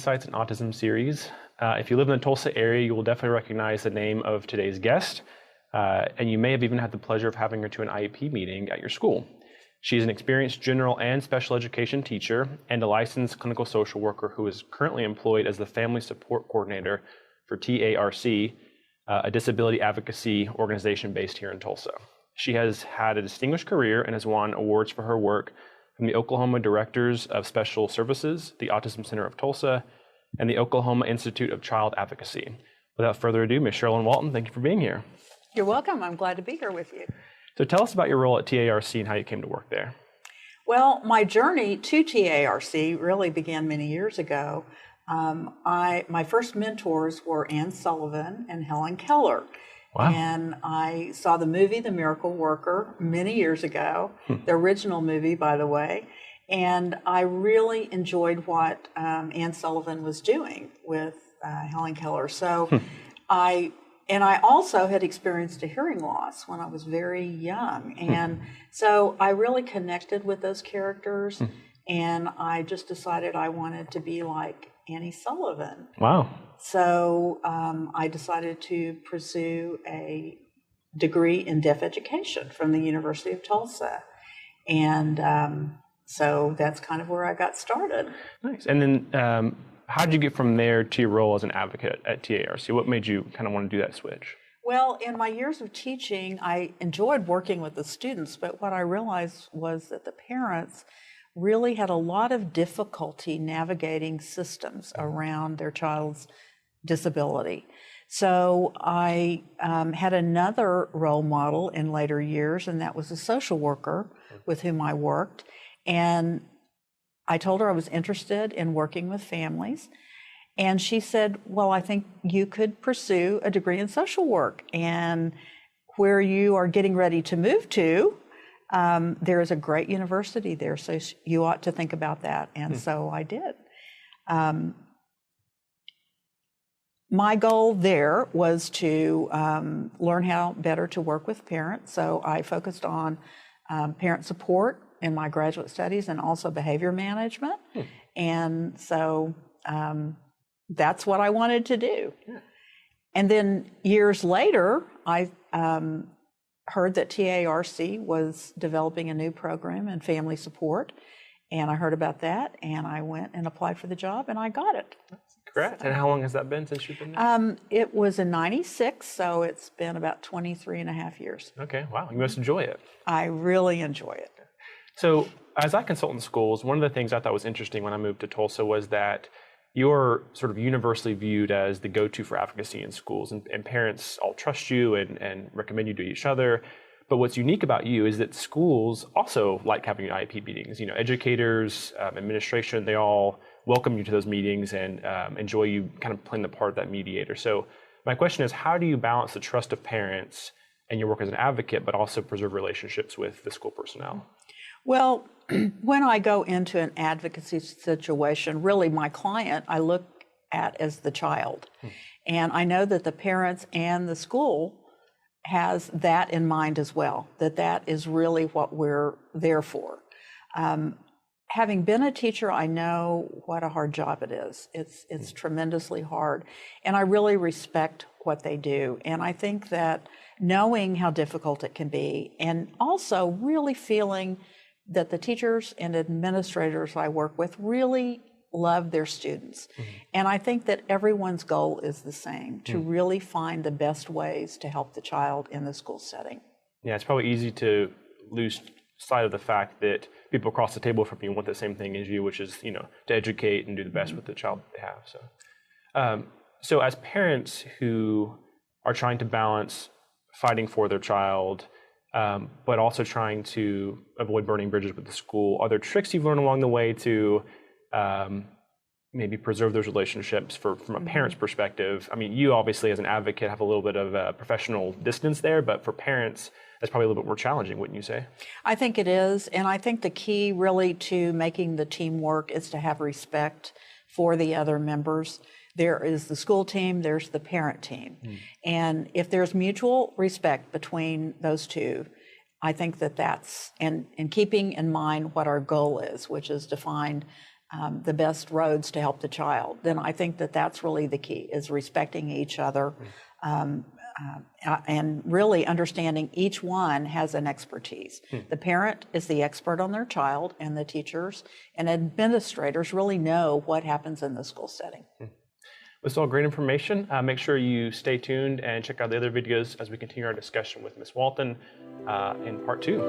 Insights in Autism series. If you live in the Tulsa area, you will definitely recognize the name of today's guest, and you may have even had the pleasure of having her to an IEP meeting at your school. She's an experienced general and special education teacher and a licensed clinical social worker who is currently employed as the Family Support Coordinator for TARC, a disability advocacy organization based here in Tulsa. She has had a distinguished career and has won awards for her work from the Oklahoma Directors of Special Services, the Autism Center of Tulsa, and the Oklahoma Institute of Child Advocacy. Without further ado, Ms. Sherilyn Walton, thank you for being here. You're welcome. I'm glad to be here with you. So tell us about your role at TARC and how you came to work there. Well, my journey to TARC really began many years ago. My first mentors were Ann Sullivan and Helen Keller. Wow. And I saw the movie The Miracle Worker many years ago, the original movie, by the way. And I really enjoyed what Ann Sullivan was doing with Helen Keller. So I also had experienced a hearing loss when I was very young. And so I really connected with those characters. And I just decided I wanted to be like Annie Sullivan. Wow. So I decided to pursue a degree in deaf education from the University of Tulsa. And so that's kind of where I got started. Nice. And then how did you get from there to your role as an advocate at TARC? What made you kind of want to do that switch? Well, in my years of teaching, I enjoyed working with the students, but what I realized was that the parents really had a lot of difficulty navigating systems around their child's disability. So I had another role model in later years, and that was a social worker with whom I worked. And I told her I was interested in working with families. And she said, well, I think you could pursue a degree in social work. And where you are getting ready to move to, there is a great university there, so you ought to think about that. And so I did. My goal there was to learn how better to work with parents. So I focused on parent support in my graduate studies and also behavior management. And so that's what I wanted to do. And then years later, I heard that TARC was developing a new program in family support, and I heard about that, and I went and applied for the job, and I got it. Correct. And how long has that been since you've been there? It was in '96, so it's been about 23 and a half years. Okay, wow, you must enjoy it. I really enjoy it. So as I consult in schools, one of the things I thought was interesting when I moved to Tulsa was that you're sort of universally viewed as the go-to for advocacy in schools, and parents all trust you and recommend you to each other. But what's unique about you is that schools also like having IEP meetings. You know, educators, administration, they all welcome you to those meetings and enjoy you kind of playing the part of that mediator. So my question is, how do you balance the trust of parents and your work as an advocate, but also preserve relationships with the school personnel? Well, when I go into an advocacy situation, really my client I look at as the child. And I know that the parents and the school has that in mind as well, that is really what we're there for. Having been a teacher, I know what a hard job it is. It's tremendously hard. And I really respect what they do. And I think that knowing how difficult it can be, and also really feeling that the teachers and administrators I work with really love their students. And I think that everyone's goal is the same, to really find the best ways to help the child in the school setting. Yeah, it's probably easy to lose sight of the fact that people across the table from you want the same thing as you, which is, you know, to educate and do the best with the child they have. So as parents who are trying to balance fighting for their child, but also trying to avoid burning bridges with the school, are there tricks you've learned along the way to maybe preserve those relationships from a parent's perspective? I mean, you obviously as an advocate have a little bit of a professional distance there, but for parents, that's probably a little bit more challenging, wouldn't you say? I think it is, and I think the key really to making the team work is to have respect for the other members. There is the school team, there's the parent team. And if there's mutual respect between those two, I think that that's, and keeping in mind what our goal is, which is to find the best roads to help the child, then I think that that's really the key, is respecting each other, and really understanding each one has an expertise. The parent is the expert on their child, and the teachers and administrators really know what happens in the school setting. This is all great information. Make sure you stay tuned and check out the other videos as we continue our discussion with Ms. Walton in part 2.